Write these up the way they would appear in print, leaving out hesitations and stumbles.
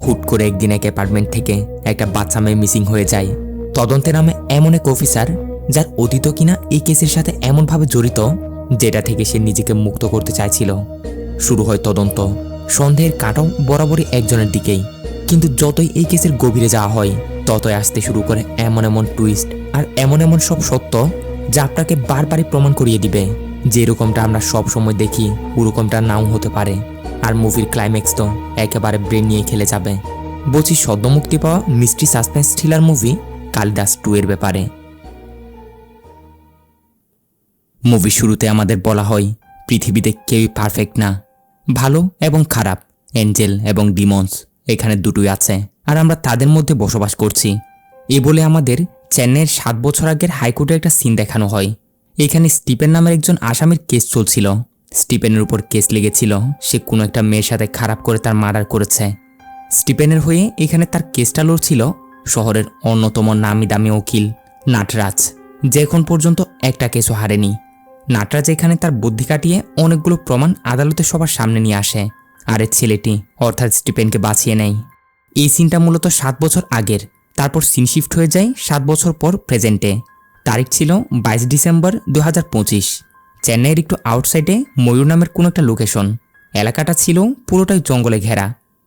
হুট করে একদিন এক অ্যাপার্টমেন্ট থেকে একটা বাচ্চা মেয়ে মিসিং হয়ে যায়। তদন্তে নামে এমন এক অফিসার যার অতীত কিনা এই কেসের সাথে এমনভাবে জড়িত যেটা থেকে সে নিজেকে মুক্ত করতে চাইছিল। শুরু হয় তদন্ত। সন্দেহের কাঁটাও বরাবরই একজনের দিকেই, কিন্তু যতই এই কেসের গভীরে যাওয়া হয় ততই আসতে শুরু করে এমন এমন টুইস্ট আর এমন এমন সব সত্য যা আপনাকে বারবারই প্রমাণ করিয়ে দিবে যে এরকমটা আমরা সব সময় দেখি ওরকমটা নাও হতে পারে। আর মুভির ক্লাইম্যাক্স তো একেবারে ব্রেন নিয়ে খেলে যাবে। বলছি সদ্য মুক্তি পাওয়া mystery suspense thriller movie Kalidas 2 এর ব্যাপারে। মুভি শুরুতে আমাদের বলা হয় পৃথিবীতে কেউই পারফেক্ট না, ভালো এবং খারাপ, এঞ্জেল এবং ডিমন্স এখানে দুটোই আছে, আর আমরা তাদের মধ্যে বসবাস করছি। এ বলে আমাদের চেন্নাইয়ের 7 বছর আগের হাইকোর্টে একটা সিন দেখানো হয়। এখানে স্টিফেন নামের একজন আসামির কেস চলছিল। স্টিফেনের উপর কেস লেগেছিল সে কোনো একটা মেয়ের সাথে খারাপ করে তার মার্ডার করেছে। স্টিফেনের হয়ে এখানে তার কেসটা লড়ছিল শহরের অন্যতম নামি দামি উকিল নাটরাজ, যে এখন পর্যন্ত একটা কেসও হারেনি। নাটরাজ এখানে তার বুদ্ধি কাটিয়ে অনেকগুলো প্রমাণ আদালতে সবার সামনে নিয়ে আসে, আর এই ছেলেটি অর্থাৎ স্টিফেনকে বাঁচিয়ে নেয়। এই সিনটা মূলত 7 বছর আগের। তারপর সিন শিফট হয়ে যায় 7 বছর পর প্রেজেন্টে। তারিখ ছিল 22 ডিসেম্বর 2025। চেন্নাইয়ের একটু আউটসাইডে ময়ূর নামের কোনো একটা লোকেশন। এলাকাটা ছিল পুরোটাই জঙ্গলে ঘেরা।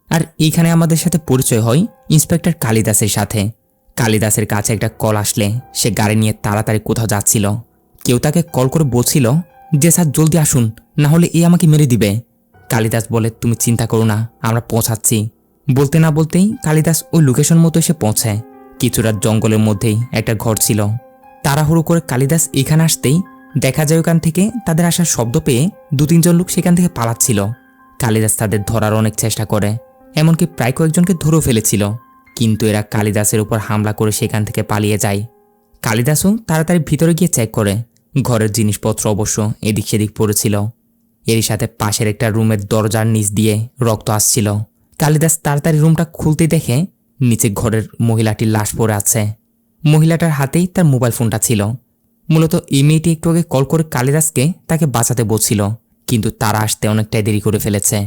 আর এইখানে আমাদের সাথে পরিচয় হয় ইন্সপেক্টর কালিদাসের সাথে। কালিদাসের কাছে একটা কল আসলে সে গাড়ি নিয়ে তাড়াতাড়ি কোথাও যাচ্ছিল। কেউ তাকে কল করে বলছিল যে স্যার জলদি আসুন, না হলে এ আমাকে মেরে দিবে। কালিদাস বলে তুমি চিন্তা করো না, আমরা পৌঁছাচ্ছি। বলতে না বলতেই কালিদাস ওই লোকেশন মতো এসে পৌঁছায়। কিছুটা জঙ্গলের মধ্যেই একটা ঘর ছিল। তাড়াহুড়ো করে কালিদাস এখানে আসতেই দেখা যায় ওখান থেকে তাদের আসার শব্দ পেয়ে 2-3 জন লোক সেখান থেকে পালাচ্ছিল। কালিদাস তাদের ধরার অনেক চেষ্টা করে, এমনকি প্রায় কয়েকজনকে ধরেও ফেলেছিল, কিন্তু এরা কালিদাসের উপর হামলা করে সেখান থেকে পালিয়ে যায়। কালিদাসও তাড়াতাড়ি ভিতরে গিয়ে চেক করে। ঘরের জিনিসপত্র অবশ্য এদিক সেদিক পড়েছিল। এরই সাথে পাশের একটা রুমের দরজার নিচ দিয়ে রক্ত আসছিল। কালিদাস তাড়াতাড়ি রুমটা খুলতে দেখে নিচে ঘরের মহিলাটির লাশ পড়ে আছে। মহিলাটার হাতেই তার মোবাইল ফোনটা ছিল। মূলত এই মেয়েটি একটু আগে কল করে কালিদাসকে তাকে বাঁচাতে বলছিল, কিন্তু তারা আসতে অনেকটাই দেরি করে ফেলেছে।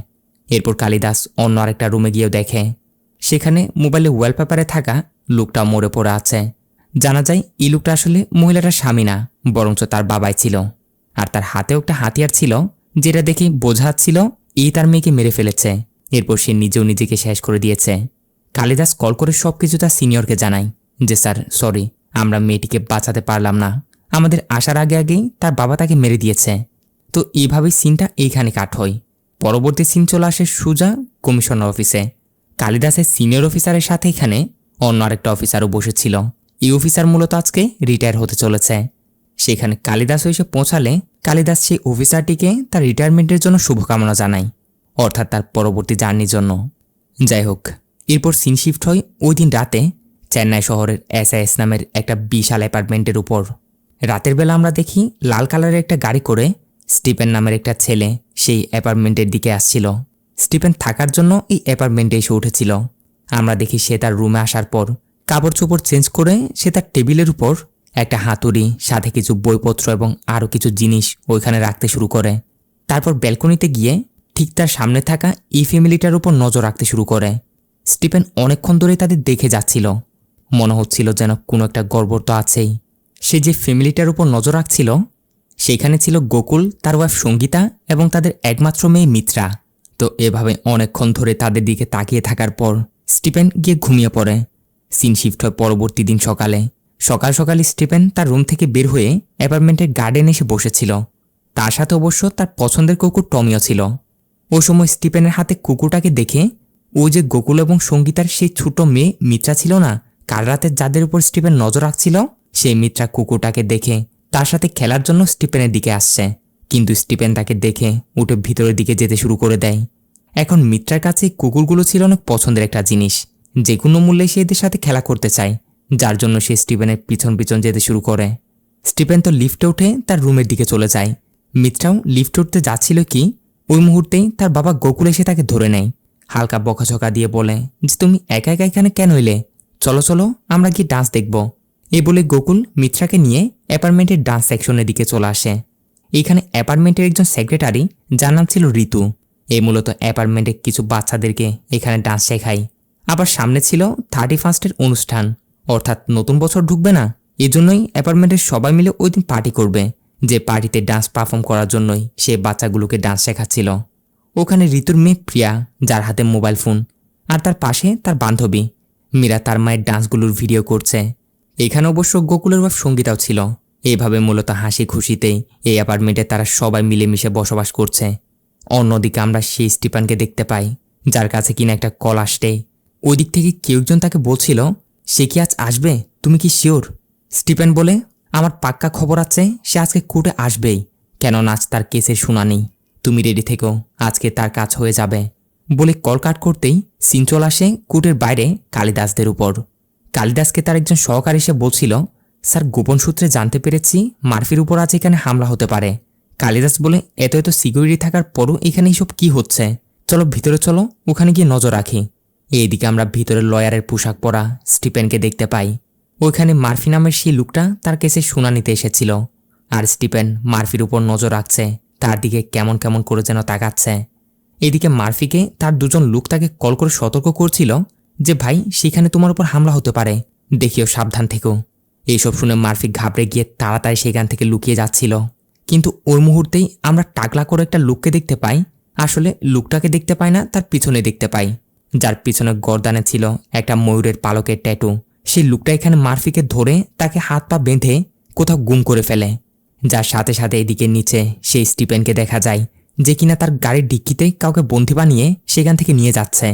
এরপর কালিদাস অন্য আরেকটা রুমে গিয়েও দেখে সেখানে মোবাইলে ওয়ালপেপারে থাকা লোকটা মরে পড়ে আছে। জানা যায় এই লোকটা আসলে মহিলাটার স্বামী না, বরঞ্চ তার বাবাই ছিল। আর তার হাতেও একটা হাতিয়ার ছিল, যেটা দেখে বোঝা যাচ্ছিল এই তার মেয়েকে মেরে ফেলেছে। এরপর সে নিজেও নিজেকে শেষ করে দিয়েছে। কালিদাস কল করে সবকিছু তার সিনিয়রকে জানায় যে স্যার সরি, আমরা মেয়েটিকে বাঁচাতে পারলাম না, আমাদের আসার আগে আগেই তার বাবা তাকে মেরে দিয়েছে। তো এইভাবেই সিনটা এইখানে কাট হয়। পরবর্তী সিন চলে আসে সুজা কমিশনার অফিসে। কালিদাসের সিনিয়র অফিসারের সাথে এখানে অন্য আরেকটা অফিসারও বসেছিল। এই অফিসার মূলত আজকে রিটায়ার হতে চলেছে। সেখানে কালিদাস এসে পৌঁছালে কালিদাস সেই অফিসারটিকে তার রিটায়ারমেন্টের জন্য শুভকামনা জানায়, অর্থাৎ তার পরবর্তী জার্নির জন্য। যাই হোক, এরপর সিন শিফট হয় ওই দিন রাতে চেন্নাই শহরের SAS নামের একটা বিশাল অ্যাপার্টমেন্টের উপর। রাতের বেলা আমরা দেখি লাল কালারের একটা গাড়ি করে স্টিফেন নামের একটা ছেলে সেই অ্যাপার্টমেন্টের দিকে আসছিল। স্টিফেন থাকার জন্য এই অ্যাপার্টমেন্টে এসে উঠেছিল। আমরা দেখি সে তার রুমে আসার পর কাপড় চোপড় চেঞ্জ করে সে তার টেবিলের উপর একটা হাতুড়ি, সাথে কিছু বইপত্র এবং আরও কিছু জিনিস ওইখানে রাখতে শুরু করে। তারপর ব্যালকনিতে গিয়ে ঠিক তার সামনে থাকা এই ফ্যামিলিটার উপর নজর রাখতে শুরু করে। স্টিফেন অনেকক্ষণ ধরে তাদের দেখে যাচ্ছিল। মনে হচ্ছিল যেন কোনো একটা গড়বড় তো আছেই। সে যে ফ্যামিলিটার উপর নজর রাখছিল সেখানে ছিল গোকুল, তার ওয়াইফ সঙ্গীতা এবং তাদের একমাত্র মেয়ে মিত্রা। তো এভাবে অনেকক্ষণ ধরে তাদের দিকে তাকিয়ে থাকার পর স্টিফেন গিয়ে ঘুমিয়ে পড়ে। সিন শিফট হয় পরবর্তী দিন সকালে। সকাল সকাল স্টিফেন তার রুম থেকে বের হয়ে অ্যাপার্টমেন্টের গার্ডেনে এসে বসেছিল। তার সাথে অবশ্য তার পছন্দের কুকুর টমিও ছিল। ওই সময় স্টিফেনের হাতে কুকুরটাকে দেখে ওই যে গোকুল এবং সঙ্গীতার সেই ছোট মেয়ে মিত্রা ছিল না, কাল রাতে যাদের উপর স্টিফেন নজর রাখছিল, সেই মিত্রা কুকুরটাকে দেখে তার সাথে খেলার জন্য স্টিফেনের দিকে আসছে। কিন্তু স্টিফেন তাকে দেখে উঠে ভিতরের দিকে যেতে শুরু করে দেয়। এখন মিত্রার কাছে কুকুরগুলো ছিল অনেক পছন্দের একটা জিনিস, যে কোনো মূল্যে সে এদের সাথে খেলা করতে চায়, যার জন্য সে স্টিফেনের পিছন পিছন যেতে শুরু করে। স্টিফেন তো লিফটে উঠে তার রুমের দিকে চলে যায়। মিত্রাও লিফটে উঠতে যাচ্ছিল কি ওই মুহূর্তেই তার বাবা গোকুল এসে তাকে ধরে নেয়। হালকা বকাঝকা দিয়ে বলে যে তুমি একা একা এখানে কেন এলে, চলো চলো আমরা গিয়ে ডান্স দেখব। এই বলে গোকুল মিত্রাকে নিয়ে অ্যাপার্টমেন্টের ডান্স সেকশনের দিকে চলে আসে। এইখানে অ্যাপার্টমেন্টের একজন সেক্রেটারি, যার নাম ছিল ঋতু, এই মূলত অ্যাপার্টমেন্টে কিছু বাচ্চাদেরকে এখানে ডান্স শেখায়। আবার সামনে ছিল 31st অনুষ্ঠান, অর্থাৎ নতুন বছর ঢুকবে না, এজন্যই অ্যাপার্টমেন্টের সবাই মিলে ওই দিন পার্টি করবে। যে পার্টিতে ডান্স পারফর্ম করার জন্যই সে বাচ্চাগুলোকে ডান্স শেখাচ্ছিল। ওখানে ঋতুর মেয়ে প্রিয়া, যার হাতে মোবাইল ফোন, আর তার পাশে তার বান্ধবী মীরা তার মায়ের ডান্সগুলোর ভিডিও করছে। এখানে অবশ্য গোকুলের বাপ সঙ্গীতাও ছিল। এইভাবে মূলত হাসি খুশিতেই এই অ্যাপার্টমেন্টে তারা সবাই মিলেমিশে বসবাস করছে। অন্যদিকে আমরা সেই স্টিফানকে দেখতে পাই, যার কাছে কিনা একটা কল আসে। ওই দিক থেকে কেউ একজন তাকে বলছিল, সে কি আজ আসবে, তুমি কি শিওর? স্টিফেন বলে, আমার পাক্কা খবর আছে, সে আজকে কোর্টে আসবেই, কেননা আজ তার কেসের শুনানি। তুমি রেডি থেকো, আজকে তার কাজ হয়ে যাবে। বলে কল কাট করতেই সিন চলে আসে কোর্টের বাইরে কালিদাসদের উপর। কালিদাসকে তার একজন সহকারী এসে বলছিল, স্যার গোপন সূত্রে জানতে পেরেছি মার্ফির উপর আজ এখানে হামলা হতে পারে। কালিদাস বলে, এত এত সিকিউরিটি থাকার পরও এখানে এইসব কি হচ্ছে? চলো ভিতরে চলো, ওখানে গিয়ে নজর রাখি। এইদিকে আমরা ভিতরে লয়ারের পোশাক পরা স্টিফেনকে দেখতে পাই। ওইখানে মার্ফি নামের সেই লোকটা তার কেসে শুনানিতে এসেছিল। আর স্টিফেন মার্ফির উপর নজর রাখছে, তার দিকে কেমন কেমন করে যেন তাকাচ্ছে। এদিকে মার্ফিকে তার দুজন লোক তাকে কল করে সতর্ক করছিল যে ভাই, সেখানে তোমার উপর হামলা হতে পারে, দেখিও সাবধান থেকো। এইসব শুনে মার্ফি ঘাবড়ে গিয়ে তাড়াতাড়ি সেখান থেকে লুকিয়ে যাচ্ছিল। কিন্তু ওই মুহূর্তেই আমরা টাকলা করে একটা লোককে দেখতে পাই। আসলে লোকটাকে দেখতে পাই না, তার পিছনে দেখতে পাই, যার পিছনে গর্দানে ছিল একটা ময়ূরের পালকের ট্যাটু। সেই লোকটা এখানে মার্ফিকে ধরে তাকে হাত পা বেঁধে কোথাও গুম করে ফেলে। যার সাথে সাথে এদিকে নিচে সেই স্টিফেনকে দেখা যায়, যে কিনা তার গাড়ির ডিক্কিতে কাউকে বন্দী বানিয়ে সেখান থেকে নিয়ে যাচ্ছে।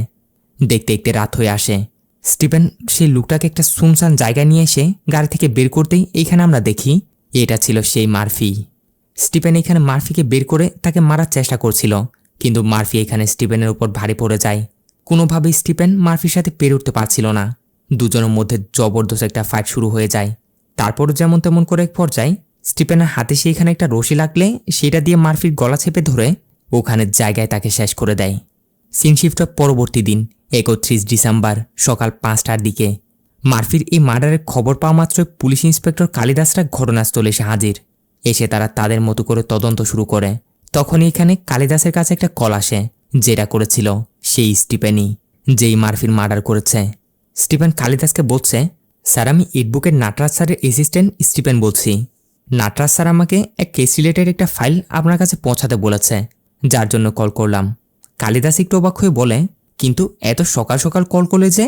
দেখতে দেখতে রাত হয়ে আসে। স্টিফেন সেই লোকটাকে একটা শুনশান জায়গায় নিয়ে এসে গাড়ি থেকে বের করতেই এইখানে আমরা দেখি এটা ছিল সেই মার্ফি। স্টিফেন এখানে মার্ফিকে বের করে তাকে মারার চেষ্টা করছিল, কিন্তু মার্ফি এখানে স্টিফেনের উপর ভারী পড়ে যায়। কোনোভাবেই স্টিফেন মার্ফির সাথে পেরে উঠতে পারছিল না। দুজনের মধ্যে জবরদস্ত একটা ফাইট শুরু হয়ে যায়। তারপর যেমন তেমন করে এক পর্যায়ে স্টিফেনের হাতে সেইখানে একটা রশি লাগলে সেটা দিয়ে মার্ফির গলা চেপে ধরে ওখানের জায়গায় তাকে শেষ করে দেয়। সিন শিফটের পরবর্তী দিন 31 ডিসেম্বর সকাল 5টার দিকে মার্ফির এই মার্ডারের খবর পাওয়া মাত্র পুলিশ ইন্সপেক্টর কালিদাসরা ঘটনাস্থলে এসে হাজির। এসে তারা তাদের মতো করে তদন্ত শুরু করে। তখন এখানে কালিদাসের কাছে একটা কল আসে, যেটা করেছিল সেই স্টিফেনই, যেই মার্ফির মার্ডার করেছে। স্টিফেন কালিদাসকে বলছে, স্যার আমি ইটবুকের নাটরাজ স্যারের অ্যাসিস্ট্যান্ট স্টিফেন বলছি। নাটরাজ স্যার আমাকে এক কেস রিলেটেড একটা ফাইল আপনার কাছে পৌঁছাতে বলেছে, যার জন্য কল করলাম। কালিদাস একটু অবাক হয়ে বলে, কিন্তু এত সকাল সকাল কল করলে যে?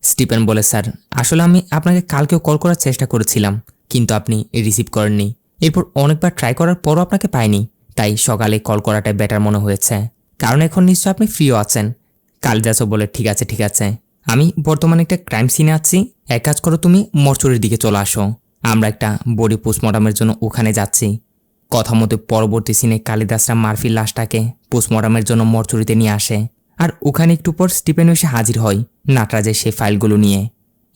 স্টিফেন বলে, স্যার আসলে আমি আপনাকে কালকেও কল করার চেষ্টা করেছিলাম, কিন্তু আপনি রিসিভ করেননি। এরপর অনেকবার ট্রাই করার পরও আপনাকে পাইনি, তাই সকালে কল করাটাই বেটার মনে হয়েছে, কারণ এখন নিশ্চয় আপনি ফ্রিও আছেন। কালিদাসও বলে, ঠিক আছে ঠিক আছে, আমি বর্তমানে একটা ক্রাইম সিনে আছি, এক কাজ করো তুমি মর্চুরির দিকে চলে আসো, আমরা একটা বডি পোস্টমর্টমের জন্য ওখানে যাচ্ছি। কথা মতো পরবর্তী সিনে কালিদাসরা মার্ফির লাশটাকে পোস্টমর্টমের জন্য মর্চুরিতে নিয়ে আসে। আর ওখানে একটু পর স্টিফেন এসে হাজির হয় নাটরাজের সেই ফাইলগুলো নিয়ে।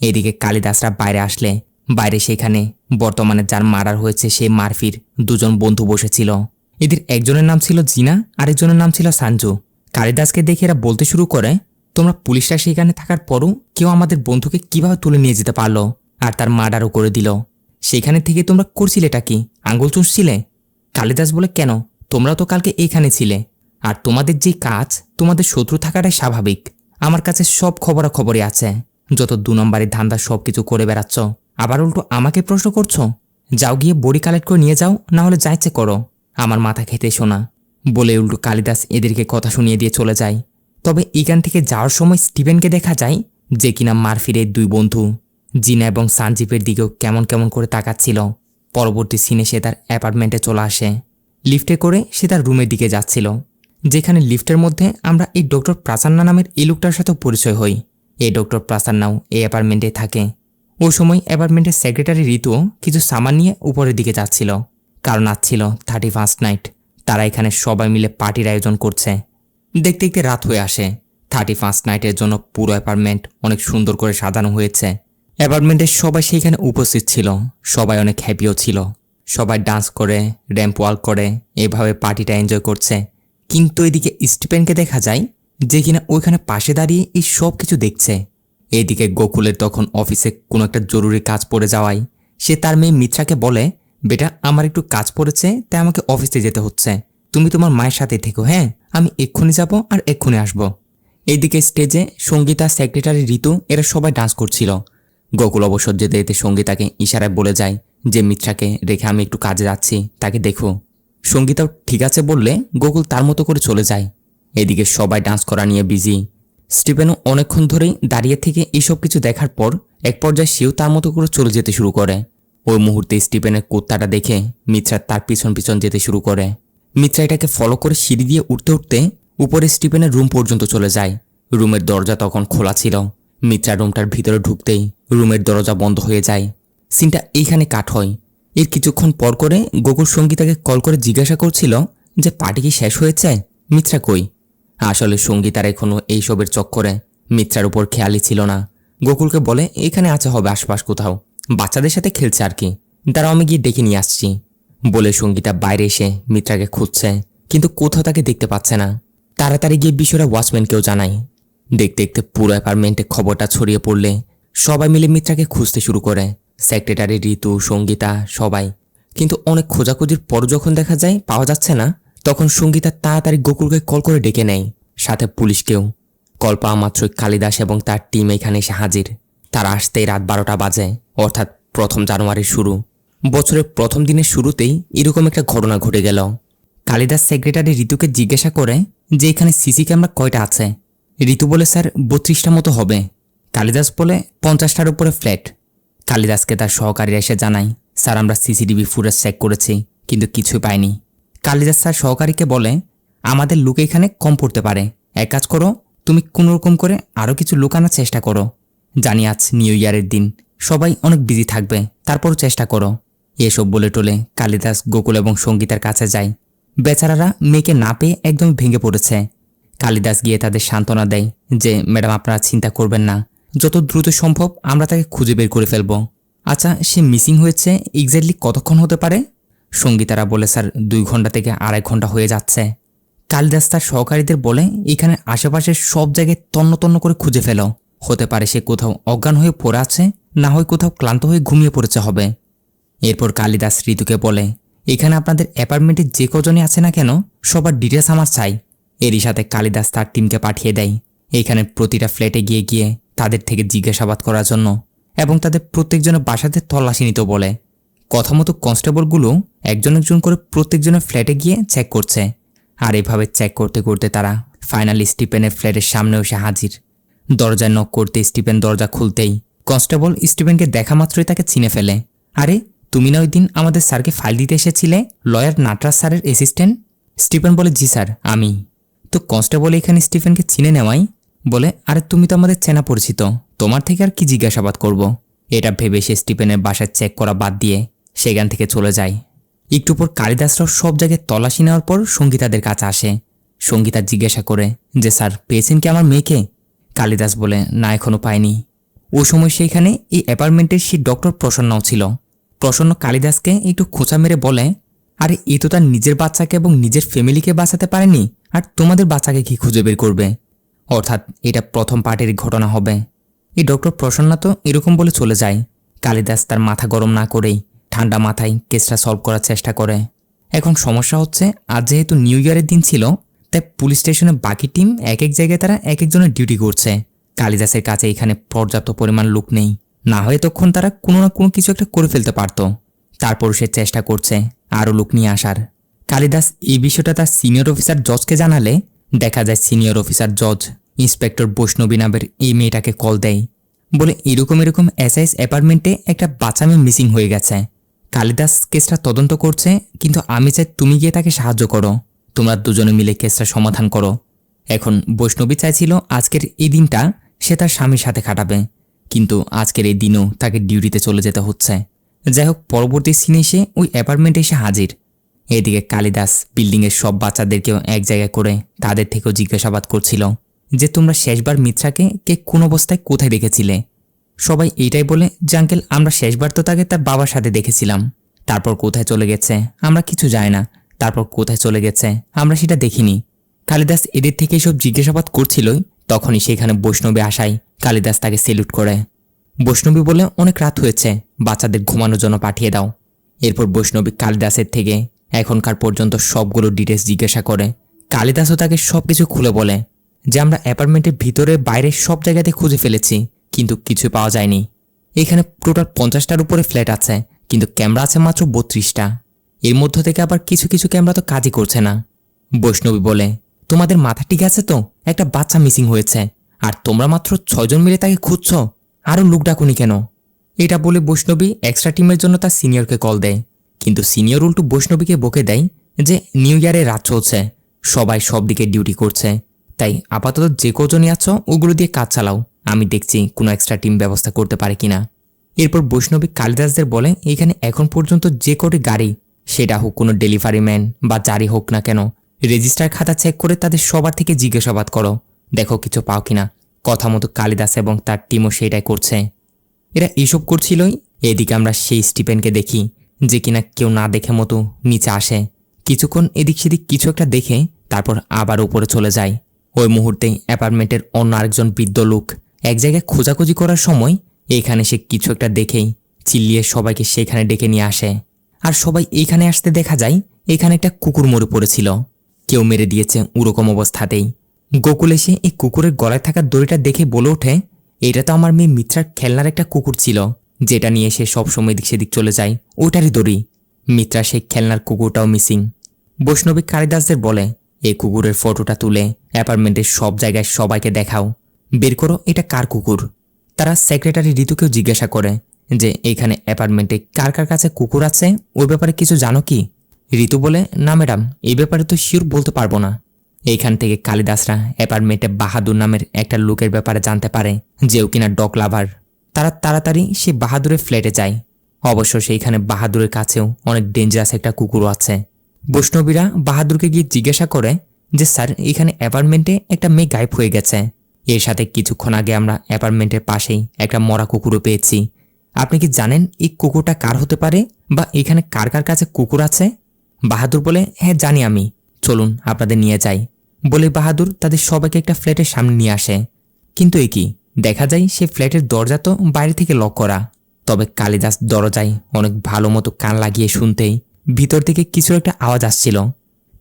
এদিকে কালিদাসরা বাইরে আসলে বাইরে সেখানে বর্তমানে যার মার্ডার হয়েছে সেই মার্ফির দুজন বন্ধু বসেছিল। এদের একজনের নাম ছিল জিনা, আরেকজনের নাম ছিল সাঞ্জু। কালিদাসকে দেখে এরা বলতে শুরু করে, তোমরা পুলিশরা সেখানে থাকার পরও কেউ আমাদের বন্ধুকে কিভাবে তুলে নিয়ে যেতে পারলো আর তার মার্ডারও করে দিল? সেখানে থেকে তোমরা করছিলেটা কি? আঙ্গুল চুষছিলে? কালিদাস বলে, কেন, তোমরা তো কালকে এইখানে ছিলে, আর তোমাদের যে কাজ, তোমাদের শত্রু থাকাটাই স্বাভাবিক। আমার কাছে সব খবরাখবরই আছে, যত 2 নম্বরের ধান্দা সব কিছু করে বেড়াচ্ছ, আবার উল্টো আমাকে প্রশ্ন করছো। যাও গিয়ে বডি কালেক্ট করে নিয়ে যাও, না হলে যা ইচ্ছে করো, আমার মাথা খেতে শোনা। বলে উল্টো কালিদাস এদেরকে কথা শুনিয়ে দিয়ে চলে যায়। তবে এখান থেকে যাওয়ার সময় স্টিফেনকে দেখা যায়, যে কিনা মার্ফির এই 2 বন্ধু জিনা এবং সানজিপের দিকেও কেমন কেমন করে তাকাচ্ছিল। পরবর্তী সিনে সে তার অ্যাপার্টমেন্টে চলে আসে। লিফটে করে সে তার রুমের দিকে যাচ্ছিল, যেখানে লিফটের মধ্যে আমরা এই ডক্টর প্রাসান্না নামের এই লোকটার সাথেও পরিচয় হই। এই ডক্টর প্রাসান্নাও এই অ্যাপার্টমেন্টে থাকে। ওই সময় অ্যাপার্টমেন্টের সেক্রেটারি ঋতুও কিছু সামান নিয়ে উপরের দিকে যাচ্ছিল, কারণ আজ ছিল 31st নাইট। তারা এখানে সবাই মিলে পার্টির আয়োজন করছে। দেখতে দেখতে রাত হয়ে আসে। 31st নাইটের জন্য পুরো অ্যাপার্টমেন্ট অনেক সুন্দর করে সাজানো হয়েছে। অ্যাপার্টমেন্টের সবাই সেইখানে উপস্থিত ছিল, সবাই অনেক হ্যাপিও ছিল। সবাই ডান্স করে, র্যাম্প ওয়াক করে এভাবে পার্টিটা এনজয় করছে। কিন্তু এদিকে স্টিফেনকে দেখা যায়, যে কিনা ওইখানে পাশে দাঁড়িয়ে এই সব কিছু দেখছে। এদিকে গোকুলের তখন অফিসে কোনো একটা জরুরি কাজ পড়ে যাওয়ায় সে তার মেয়ে মিত্রাকে বলে, বেটা আমার একটু কাজ পড়েছে, তাই আমাকে অফিসে যেতে হচ্ছে, তুমি তোমার মায়ের সাথে থেকো, হ্যাঁ আমি এক্ষুনি যাব আর এক্ষুনি আসব। এইদিকে স্টেজে সঙ্গীতা, সেক্রেটারি ঋতু এরা সবাই ডান্স করছিল। গোকুল অবশ্য যেতে যেতে সঙ্গীতাকে ইশারায় বলে যায় যে মিত্রাকে রেখে আমি একটু কাজে যাচ্ছি, তাকে দেখো। সঙ্গীতাও ঠিক আছে বললে গোকুল তার মতো করে চলে যায়। এদিকে সবাই ডান্স করা নিয়ে বিজি। স্টিফেনও অনেকক্ষণ ধরেই দাঁড়িয়ে থেকে এইসব কিছু দেখার পর এক পর্যায়ে সেও তার মতো করে চলে যেতে শুরু করে। ওই মুহূর্তে স্টিফেনের কুত্তাটা দেখে মিত্রা তার পিছন পিছন যেতে শুরু করে। মিত্রা এটাকে ফলো করে সিঁড়ি দিয়ে উঠতে উঠতে উপরে স্টিফেনের রুম পর্যন্ত চলে যায়। রুমের দরজা তখন খোলা ছিল। মিত্রা রুমটার ভিতরে ঢুকতেই রুমের দরজা বন্ধ হয়ে যায়। সিনটা এইখানে কাট হয়। এর কিছুক্ষণ পর করে গোকুল সঙ্গীতাকে কল করে জিজ্ঞাসা করছিল যে পার্টি কি শেষ হয়েছে, মিত্রা কই। আসলে সঙ্গীতার এখনও এইসবের চক্করে মিত্রার উপর খেয়ালই ছিল না। গোকুলকে বলে এখানে আছে হবে আশপাশ কোথাও, বাচ্চাদের সাথে খেলছে আর কি, দাঁড়াও আমি গিয়ে ডেকে নিয়ে আসছি। বলে সঙ্গীতা বাইরে এসে মিত্রাকে খুঁজছে, কিন্তু কোথাও তাকে দেখতে পাচ্ছে না। তাড়াতাড়ি গিয়ে বিষয়টা ওয়াচম্যানকেও জানায়। দেখতে দেখতে পুরো অ্যাপার্টমেন্টে খবরটা ছড়িয়ে পড়লে সবাই মিলে মিত্রাকে খুঁজতে শুরু করে। সেক্রেটারি ঋতু, সঙ্গীতা সবাই। কিন্তু অনেক খোঁজাখুঁজির পর যখন দেখা যায় পাওয়া যাচ্ছে না, তখন সঙ্গীতা তাড়াতাড়ি গোকুলকে কল করে ডেকে নেয়, সাথে পুলিশকেও। কল পাওয়া মাত্রই কালিদাস এবং তার টিম এখানে এসে হাজির। তারা আসতেই রাত 12টা বাজে, অর্থাৎ 1 জানুয়ারির শুরু। বছরের প্রথম দিনের শুরুতেই এরকম একটা ঘটনা ঘটে গেল। কালিদাস সেক্রেটারি ঋতুকে জিজ্ঞাসা করে যে এখানে সিসি ক্যামেরা কয়টা আছে। ঋতু বলে স্যার 32টা মতো হবে। কালিদাস বলে 50টার উপরে ফ্ল্যাট। কালিদাসকে তার সহকারীরা এসে জানায় স্যার আমরা সিসিটিভি ফুটেজ চেক করেছি কিন্তু কিছুই পাইনি। কালিদাস স্যার সহকারীকে বলে আমাদের লুক এখানে কম পড়তে পারে, এক কাজ করো তুমি কোনোরকম করে আরও কিছু লুকানোর চেষ্টা করো। জানি আজ নিউ ইয়ারের দিন, সবাই অনেক বিজি থাকবে, তারপরও চেষ্টা করো। এসব বলে টোলে কালিদাস গোকুল এবং সঙ্গীতার কাছে যায়। বেচারারা মেয়েকে না পেয়ে একদম ভেঙে পড়েছে। কালিদাস গিয়ে তাদের সান্ত্বনা দেয় যে ম্যাডাম আপনারা চিন্তা করবেন না, যত দ্রুত সম্ভব আমরা তাকে খুঁজে বের করে ফেলব। আচ্ছা সে মিসিং হয়েছে এক্স্যাক্টলি কতক্ষণ হতে পারে? সঙ্গীতারা বলে স্যার 2 ঘন্টা থেকে 2.5 ঘন্টা হয়ে যাচ্ছে। কালিদাস তার সহকারীদের বলে এখানে আশেপাশের সব জায়গায় তন্ন তন্ন করে খুঁজে ফেলো, হতে পারে সে কোথাও অজ্ঞান হয়ে পড়ে আছে, না হয় কোথাও ক্লান্ত হয়ে ঘুমিয়ে পড়েছে হবে। এরপর কালিদাস ঋতুকে বলে এখানে আপনাদের অ্যাপার্টমেন্টে যে কজনই আছে না কেন সবার ডিটেলস আমার চাই। এরই সাথে কালিদাস তার টিমকে পাঠিয়ে দেয় এখানে প্রতিটা ফ্ল্যাটে গিয়ে গিয়ে তাদের থেকে জিজ্ঞাসাবাদ করার জন্য এবং তাদের প্রত্যেকজনের বাসাতে তল্লাশি নিতে বলে। কথা মতো কনস্টেবলগুলো একজন একজন করে প্রত্যেকজনের ফ্ল্যাটে গিয়ে চেক করছে। আর এভাবে চেক করতে করতে তারা ফাইনালি স্টিফেনের ফ্ল্যাটের সামনে এসে হাজির। দরজায় নক করতে স্টিফেন দরজা খুলতেই কনস্টেবল স্টিফেনকে দেখা মাত্রই তাকে চিনে ফেলে। আরে তুমি না ওই দিন আমাদের স্যারকে ফাইল দিতে এসেছিলে, লয়ার নাটরাজ স্যারের অ্যাসিস্ট্যান্ট? স্টিফেন বলে জি স্যার আমি। তো কনস্টেবল এখানে স্টিফেনকে চিনে নেওয়াই বলে আরে তুমি তো আমাদের চেনা পরিচিত, তোমার থেকে আর কি জিজ্ঞাসাবাদ করব। এটা ভেবে সে স্টিফেনের বাসায় চেক করা বাদ দিয়ে সেখান থেকে চলে যায়। একটু পর কালিদাসরাও সব জায়গায় তল্লাশি নেওয়ার পর সঙ্গীতাদের কাছে আসে। সঙ্গীতা জিজ্ঞাসা করে যে স্যার পেয়েছেন কি আমার মেয়েকে? কালিদাস বলে না এখনও পায়নি। ওই সময় সেইখানে এই অ্যাপার্টমেন্টের সেই ডক্টর প্রসন্নও ছিল। প্রসন্ন কালিদাসকে একটু খোঁচা মেরে বলে আরে এ তো তার নিজের বাচ্চাকে এবং নিজের ফ্যামিলিকে বাঁচাতে পারেনি, আর তোমাদের বাচ্চাকে কি খুঁজে বের করবে? অর্থাৎ এটা প্রথম পার্টের ঘটনা হবে। এই ডক্টর প্রসন্ন তো এরকম বলে চলে যায়। কালিদাস তার মাথা গরম না করেই ঠান্ডা মাথায় কেসটা সলভ করার চেষ্টা করে। এখন সমস্যা হচ্ছে আজ যেহেতু নিউ ইয়ারের দিন ছিল, তাই পুলিশ স্টেশনের বাকি টিম এক এক জায়গায় তারা এক একজনের ডিউটি করছে। কালিদাসের কাছে এখানে পর্যাপ্ত পরিমাণ লোক নেই, না হয় তখন তারা কোনো না কোনো কিছু একটা করে ফেলতে পারত। তারপর সে চেষ্টা করছে আরও লোক নিয়ে আসার। কালিদাস এই বিষয়টা তার সিনিয়র অফিসার জজকে জানালে দেখা যায় সিনিয়র অফিসার জজ ইন্সপেক্টর বৈষ্ণবী নামের এই মেয়েটাকে কল দেয়, বলে এরকম এরকম এসআইএস অ্যাপার্টমেন্টে একটা বাচ্চা মেয়ে মিসিং হয়ে গেছে। কালিদাস কেসটা তদন্ত করছে, কিন্তু আমি চাই তুমি গিয়ে তাকে সাহায্য করো, তোমরা দুজনে মিলে কেসটা সমাধান করো। এখন বৈষ্ণবী চাইছিল আজকের এই দিনটা সে তার স্বামীর সাথে কাটাবে, কিন্তু আজকের এই দিনও তাকে ডিউটিতে চলে যেতে হচ্ছে। যাই হোক পরবর্তী সিনে এসে ওই অ্যাপার্টমেন্টে এসে হাজির। এদিকে কালিদাস বিল্ডিংয়ের সব বাচ্চাদেরকেও এক জায়গায় করে তাদের থেকেও জিজ্ঞাসাবাদ করছিল যে তোমরা শেষবার মিত্রাকে কে কোন অবস্থায় কোথায় দেখেছিলে। সবাই এইটাই বলে যে আঙ্কেল আমরা শেষবার তো তাকে তার বাবার সাথে দেখেছিলাম, তারপর কোথায় চলে গেছে আমরা কিছু জানি না, তারপর কোথায় চলে গেছে আমরা সেটা দেখিনি। কালিদাস এদের থেকে এসব জিজ্ঞাসাবাদ করছিলই তখনই সেখানে বৈষ্ণবী আসায় কালিদাস তাকে সেলুট করে। বৈষ্ণবী বলে অনেক রাত হয়েছে, বাচ্চাদের ঘুমানোর জন্য পাঠিয়ে দাও। এরপর বৈষ্ণবী কালিদাসের থেকে এখনকার পর্যন্ত সবগুলো ডিটেলস জিজ্ঞাসা করে। কালিদাসও তাকে সবকিছু খুলে বলে যে আমরা অ্যাপার্টমেন্টের ভিতরে বাইরে সব জায়গাতে খুঁজে ফেলেছি, কিন্তু কিছু পাওয়া যায়নি। এখানে টোটাল 50টার উপরে ফ্ল্যাট আছে, কিন্তু ক্যামেরা আছে মাত্র 32টা। এর মধ্য থেকে আবার কিছু কিছু ক্যামেরা তো কাজই করছে না। বৈষ্ণবী বলে, তোমাদের মাথা ঠিক আছে তো? একটা বাচ্চা মিসিং হয়েছে, আর তোমরা মাত্র 6 জন মিলে তাকে খুঁজছ, আরও লোক ডাকুনি কেন? এটা বলে বৈষ্ণবী এক্সট্রা টিমের জন্য তার সিনিয়রকে কল দেয়, কিন্তু সিনিয়র উল্টো বৈষ্ণবীকে বকে দেয় যে নিউ ইয়ারে রাত চলছে, সবাই সব দিকে ডিউটি করছে, তাই আপাতত যে কজনই আছো ওগুলো দিয়ে কাজ চালাও, আমি দেখছি কোনো এক্সট্রা টিম ব্যবস্থা করতে পারে কিনা। এরপর বৈষ্ণবী কালিদাসদের বলে, এখানে এখন পর্যন্ত যে কটি গাড়ি, সেটা হোক কোনো ডেলিভারি ম্যান বা যারই হোক না কেন, রেজিস্টার খাতা চেক করে তাদের সবার থেকে জিজ্ঞাসাবাদ করো, দেখো কিছু পাও কিনা। কথা মতো কালিদাস এবং তার টিমও সেটাই করছে। এরা এসব করছিলই, এদিকে আমরা সেই স্টিফেনকে দেখি যে কিনা কেউ না দেখে মতো নিচে আসে, কিছুক্ষণ এদিক সেদিক কিছু একটা দেখে তারপর আবার উপরে চলে যায়। ওই মুহূর্তেই অ্যাপার্টমেন্টের অন্য আরেকজন বৃদ্ধ লোক এক জায়গায় খোঁজাখুঁজি করার সময় এখানে সে কিছু একটা দেখেই চিল্লিয়ে সবাইকে সেখানে ডেকে নিয়ে আসে। আর সবাই এইখানে আসতে দেখা যায় এখানে একটা কুকুর মরে পড়েছিল, কেউ মেরে দিয়েছে ওরকম অবস্থাতেই। গোকুল এসে এই কুকুরের গলায় থাকা দড়িটা দেখে বলে ওঠে, এটা তো আমার মেয়ে মিত্রার খেলনার একটা কুকুর ছিল, যেটা নিয়ে সে সবসময় এদিক সেদিক চলে যায়, ওটারই দড়ি। মিত্রা সেই খেলনার কুকুরটাও মিসিং। বৈষ্ণবী কালিদাসদের বলে, এই কুকুরের ফটোটা তুলে অ্যাপার্টমেন্টের সব জায়গায় সবাইকে দেখাও, বের করো এটা কার কুকুর। তারা সেক্রেটারি ঋতুকেও জিজ্ঞাসা করে যে এখানে অ্যাপার্টমেন্টে কার কার কাছে কুকুর আছে, ওই ব্যাপারে কিছু জানো কি? ঋতু বলে, না ম্যাডাম, এই ব্যাপারে তো শিওর বলতে পারবো না। এইখান থেকে কালিদাসরা অ্যাপার্টমেন্টে বাহাদুর নামের একটা লোকের ব্যাপারে জানতে পারে, যেও কিনা ডগ লাভার। তারা তাড়াতাড়ি সে বাহাদুরের ফ্ল্যাটে যায়। অবশ্য সেইখানে বাহাদুরের কাছেও অনেক ডেঞ্জারাস একটা কুকুরও আছে। বৈষ্ণবীরা বাহাদুরকে গিয়ে জিজ্ঞাসা করে যে স্যার, এখানে অ্যাপার্টমেন্টে একটা মেয়ে গায়েব হয়ে গেছে, এর সাথে কিছুক্ষণ আগে আমরা অ্যাপার্টমেন্টের পাশেই একটা মরা কুকুরও পেয়েছি। আপনি কি জানেন এই কুকুরটা কার হতে পারে, বা এখানে কার কার কাছে কুকুর আছে? বাহাদুর বলে, হ্যাঁ জানি আমি, চলুন আপনাদের নিয়ে যাই। বলে বাহাদুর তাদের সবাইকে একটা ফ্ল্যাটের সামনে নিয়ে আসে। কিন্তু এ কি, দেখা যায় সে ফ্ল্যাটের দরজা তো বাইরে থেকে লক করা। তবে কালিদাস দরজায় অনেক ভালো মতো কান লাগিয়ে শুনতেই ভিতর থেকে কিছু একটা আওয়াজ আসছিল,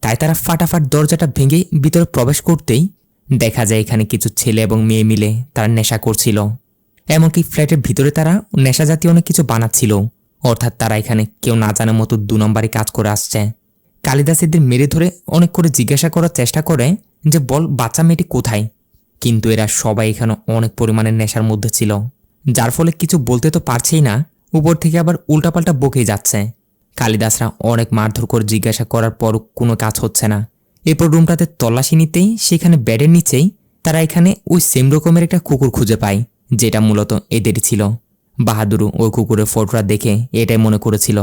তাই তারা ফাটাফাট দরজাটা ভেঙে ভিতরে প্রবেশ করতেই দেখা যায় এখানে কিছু ছেলে এবং মেয়ে মিলে তারা নেশা করছিল। এমনকি ফ্ল্যাটের ভিতরে তারা নেশা জাতীয় অনেক কিছু বানাচ্ছিল, অর্থাৎ তারা এখানে কেউ না জানার মতো 2 নম্বরে কাজ করে আসছে। কালিদাস এদের মেরে ধরে অনেক করে জিজ্ঞাসা করার চেষ্টা করে যে বল বাচ্চা মেয়েটি কোথায়, কিন্তু এরা সবাই এখানে অনেক পরিমাণে নেশার মধ্যে ছিল, যার ফলে কিছু বলতে তো পারছেই না, উপর থেকে আবার উল্টাপাল্টা বকেই যাচ্ছে। কালিদাসরা অনেক মারধর করে জিজ্ঞাসা করার পরও কোনো কাজ হচ্ছে না। এরপর রুমটাতে তল্লাশি নিতেই সেখানে বেডের নিচেই তারা এখানে ওই সেম রকমের একটা কুকুর খুঁজে পায়, যেটা মূলত এদেরই ছিল। বাহাদুরও ওই কুকুরের ফটোটা দেখে এটাই মনে করেছিল।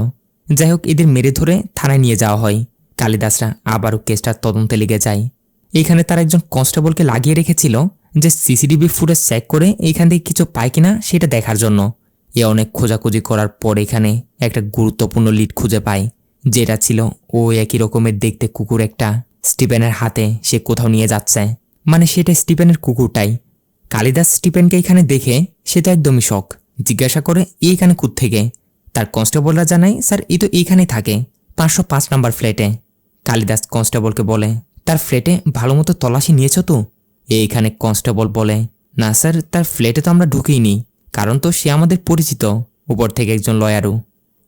যাই হোক, এদের মেরে ধরে থানায় নিয়ে যাওয়া হয়। কালিদাসরা আবারও কেসটার তদন্তে লেগে যায়। এখানে তারা একজন কনস্টেবলকে লাগিয়ে রেখেছিল যে সিসিটিভি ফুটেজ চেক করে এইখান থেকে কিছু পায় কিনা সেটা দেখার জন্য। এ অনেক খোঁজাখুঁজি করার পর এখানে একটা গুরুত্বপূর্ণ লিড খুঁজে পায়, যেটা ছিল ও একই রকমের দেখতে কুকুর একটা স্টিফেনের হাতে সে কোথাও নিয়ে যাচ্ছে, মানে সেটা স্টিফেনের কুকুরটাই। কালিদাস স্টিফেনকে এখানে দেখে সে তো একদমই শক, জিজ্ঞাসা করে এইখানে কোত্থেকে। তার কনস্টেবলরা জানায়, স্যার এই তো এইখানেই থাকে, 505 নাম্বার ফ্ল্যাটে। কালিদাস কনস্টেবলকে বলে, তার ফ্ল্যাটে ভালো মতো তল্লাশি নিয়েছ তো? এইখানে কনস্টেবল বলে, না স্যার, তার ফ্ল্যাটে তো আমরা ঢুকিনি, কারণ তো সে আমাদের পরিচিত, উপর থেকে একজন লয়ারও।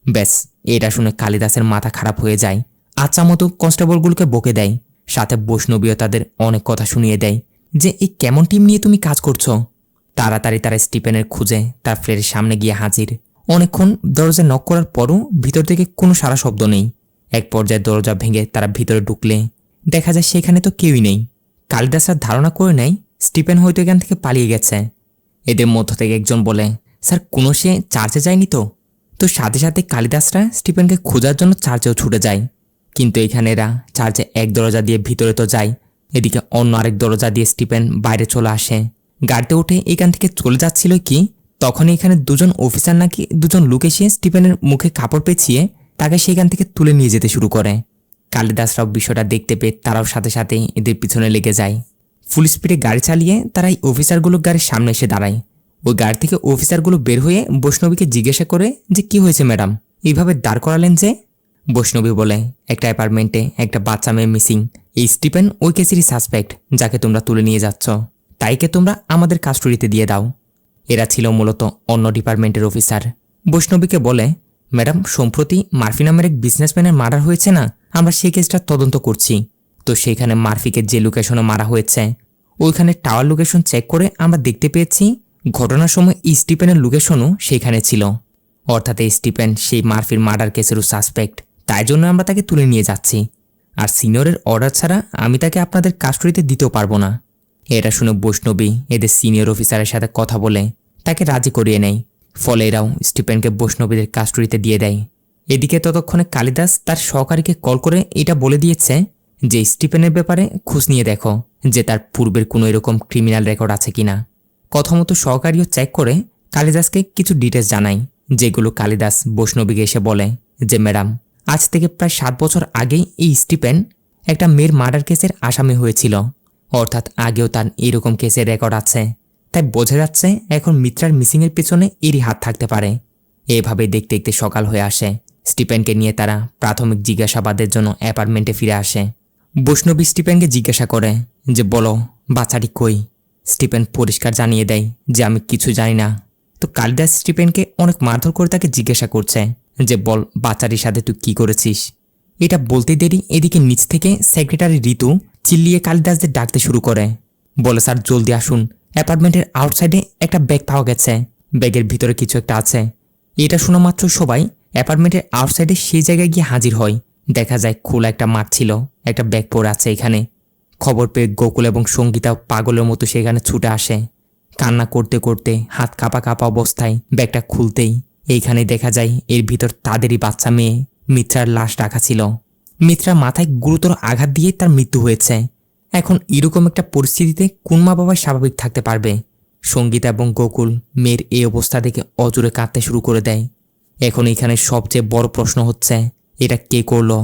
ব্যাস, এটা শুনে কালিদাসের মাথা খারাপ হয়ে যায়। আচ্ছা মতো কনস্টেবলগুলোকে বকে দেয়, সাথে বৈষ্ণবীও তাদের অনেক কথা শুনিয়ে দেয় যে এই কেমন টিম নিয়ে তুমি কাজ করছো। তাড়াতাড়ি তারা স্টিফেনের খুঁজে তার ফ্ল্যাটের সামনে গিয়ে হাজির। অনেকক্ষণ দরজা নক করার পরও ভিতর থেকে কোনো সারা শব্দ নেই। এক পর্যায়ে দরজা ভেঙে তারা ভিতরে ঢুকলে দেখা যায় সেখানে তো কেউই নেই। কালিদাসরা ধারণা করে নেয় স্টিফেন হয়তো এখান থেকে পালিয়ে গেছে। এদের মধ্য থেকে একজন বলে, স্যার কোনো সে চার্চে যায়নি তো? তো সাথে সাথে কালিদাসরা স্টিফেনকে খোঁজার জন্য চার্চেও ছুটে যায়। কিন্তু এখানে এরা চার্চে এক দরজা দিয়ে ভিতরে তো যায়, এদিকে অন্য আরেক দরজা দিয়ে স্টিফেন বাইরে চলে আসে। গাড়িতে উঠে এখান থেকে চলে যাচ্ছিল কি তখন এখানে দুজন অফিসার নাকি দুজন লোক এসে স্টিফেনের মুখে কাপড় পেঁচিয়ে তাকে সেখান থেকে তুলে নিয়ে যেতে শুরু করে। কালিদাসরাও বিষয়টা দেখতে পেয়ে তারাও সাথে সাথে এদের পিছনে লেগে যায়। ফুল স্পিডে গাড়ি চালিয়ে তারা এই অফিসারগুলো গাড়ির সামনে এসে দাঁড়ায়। ওই গাড়ি থেকে অফিসারগুলো বের হয়ে বৈষ্ণবীকে জিজ্ঞাসা করে যে কি হয়েছে ম্যাডাম, এইভাবে দাঁড় করালেন যে? বৈষ্ণবী বলে, একটা অ্যাপার্টমেন্টে একটা বাচ্চা মেয়ে মিসিং। এই স্টিফেন ওই কেসেরই সাসপেক্ট যাকে তোমরা তুলে নিয়ে যাচ্ছ। তাইকে তোমরা আমাদের কাস্টডিতে দিয়ে দাও। এরা ছিল মূলত অন্য ডিপার্টমেন্টের অফিসার। বৈষ্ণবীকে বলে, ম্যাডাম, সম্প্রতি মার্ফি নামের এক বিজনেসম্যানের মার্ডার হয়েছে না, আমরা সেই কেসটা তদন্ত করছি। তো সেখানে মার্ফিকে যে লোকেশনে মারা হয়েছে ওইখানে টাওয়ার লোকেশন চেক করে আমরা দেখতে পেয়েছি ঘটনার সময় স্টিফেনের লোকেশনও সেখানে ছিল। অর্থাৎ এই স্টিফেন সেই মার্ফির মার্ডার কেসেরও সাসপেক্ট। তাই জন্য আমরা তাকে তুলে নিয়ে যাচ্ছি। আর সিনিয়রের অর্ডার ছাড়া আমি তাকে আপনাদের কাস্টডিতে দিতেও পারবো না। এটা শুনে বৈষ্ণবী এদের সিনিয়র অফিসারের সাথে কথা বলে তাকে রাজি করিয়ে নেয়। ফলে এরাও স্টিফেনকে বৈষ্ণবীদের কাস্টডিতে দিয়ে দেয়। এদিকে ততক্ষণে কালিদাস তার সহকারীকে কল করে এটা বলে দিয়েছে যে স্টিফেনের ব্যাপারে খোঁজ নিয়ে দেখো যে তার পূর্বের কোনো এরকম ক্রিমিনাল রেকর্ড আছে কিনা। কথা মতো সহকারীও চেক করে কালিদাসকে কিছু ডিটেলস জানায়, যেগুলো কালিদাস বৈষ্ণবীকে এসে বলে যে ম্যাডাম, আজ থেকে প্রায় 7 বছর আগেই এই স্টিফেন একটা মেয়ের মার্ডার কেসের আসামি হয়েছিল। অর্থাৎ আগেও তার এরকম কেসের রেকর্ড আছে। তাই বোঝা যাচ্ছে এখন মিত্রার মিসিংয়ের পেছনে এরই হাত থাকতে পারে। এভাবে দেখতে দেখতে সকাল হয়ে আসে। স্টিফেনকে নিয়ে তারা প্রাথমিক জিজ্ঞাসাবাদের জন্য অ্যাপার্টমেন্টে ফিরে আসে। বৈষ্ণবী স্টিফেনকে জিজ্ঞাসা করে যে বলো, বাচ্চাটি কই? স্টিফেন পরিষ্কার জানিয়ে দেয় যে আমি কিছু জানি না। তো কালিদাস স্টিফেনকে অনেক মারধর করে তাকে জিজ্ঞাসা করছে যে বল, বাচ্চাটির সাথে তুই কি করেছিস? এটা বলতে দেরি এদিকে নিচ থেকে সেক্রেটারি ঋতু চিল্লিয়ে কালিদাসদের ডাকতে শুরু করে। বলে, স্যার জলদি আসুন, অ্যাপার্টমেন্টের আউটসাইডে একটা ব্যাগ পাওয়া গেছে, ব্যাগের ভিতরে কিছু একটা আছে। এটা শোনা মাত্র সবাই অ্যাপার্টমেন্টের আউটসাইডে সেই জায়গায় গিয়ে হাজির হয়। দেখা যায় খোলা একটা মাঠ ছিল, একটা ব্যাগ পড়ে আছে এখানে। খবর পেয়ে গোকুল এবং সঙ্গীতা পাগলের মতো সেখানে ছুটে আসে। কান্না করতে করতে হাত কাঁপা কাঁপা অবস্থায় ব্যাগটা খুলতেই এইখানে দেখা যায় এর ভিতর তাদেরই বাচ্চা মেয়ে মিত্রার লাশ রাখা ছিল। মিত্রার মাথায় গুরুতর আঘাত দিয়ে তার মৃত্যু হয়েছে। এখন এরকম একটা পরিস্থিতিতে কোন মা বাবা স্বাভাবিক থাকতে পারবে? সঙ্গীতা এবং গোকুল মেয়ের এই অবস্থা দেখে অজোরে কাঁদতে শুরু করে দেয়। এখন এখানে সবচেয়ে বড় প্রশ্ন হচ্ছে, এটা কে করলো?